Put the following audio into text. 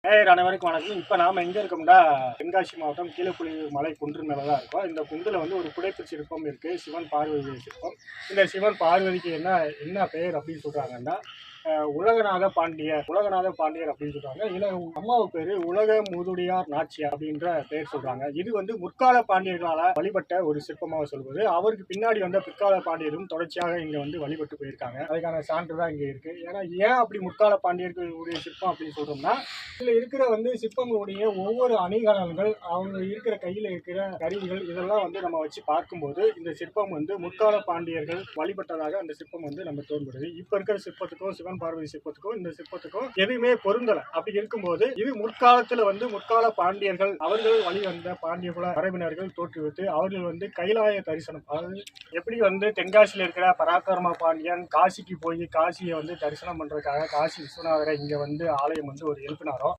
அனைவருக்கும் வணக்கம். இப்போ நாம் எங்கே இருக்கோம்னா தென்காசி மாவட்டம் கீழப்புலியூர் மலை குன்று மேலே தான் இருக்கோம். இந்த குன்றில் வந்து ஒரு புடைப்பு சிற்பம் இருக்குது, சிவன் பார்வதி சிற்பம். இந்த சிவன் பார்வதிக்கு என்ன பெயர் அப்படின்னு சொல்கிறாங்கன்னா உலகநாத பாண்டியர் அப்படின்னு சொல்றாங்க. இல்லை அம்மாவு பேரு உலக முதுடியார் நாச்சியார் அப்படின்ற பெயர் சொல்றாங்க. இது வந்து முற்கால பாண்டியர்களால வழிபட்ட ஒரு சிற்பமாக சொல்வது. அவருக்கு பின்னாடி வந்த பிற்கால பாண்டியரும் தொடர்ச்சியாக இங்க வந்து வழிபட்டு போயிருக்காங்க. அதுக்கான சான்று தான் இங்க இருக்கு. ஏன் அப்படி முற்கால பாண்டியர்களுடைய சிற்பம் அப்படின்னு சொல்றோம்னா, இதுல இருக்கிற வந்து சிற்பங்களுடைய ஒவ்வொரு அணிகலன்கள், அவங்க இருக்கிற கையில இருக்கிற கருவிகள், இதெல்லாம் வந்து நம்ம வச்சு பார்க்கும்போது இந்த சிற்பம் வந்து முற்கால பாண்டியர்கள் வழிபட்டதாக அந்த சிற்பம் வந்து நம்ம தோன்றுது. இப்ப இருக்கிற சிற்பத்துக்கும் சிவன் பார்வதி சிற்பத்துக்கும் இந்த சிற்பத்துக்கும் எதுவுமே பொருந்தல. அப்படி இருக்கும்போது இது முற்காலத்துல வந்து முற்கால பாண்டியர்கள் அவர்கள் வழி வந்த பாண்டிய குல மரபினர்கள் தோற்றுவித்து அவர்கள் வந்து கைலாய தரிசனம், அதாவது எப்படி வந்து தென்காசியில் இருக்கிற பராக்கிரம பாண்டியன் காசிக்கு போய் காசியை வந்து தரிசனம் பண்றதுக்காக காசி விஸ்வநாதரை இங்க வந்து ஆலயம் வந்து ஒரு எழுப்பினாரோ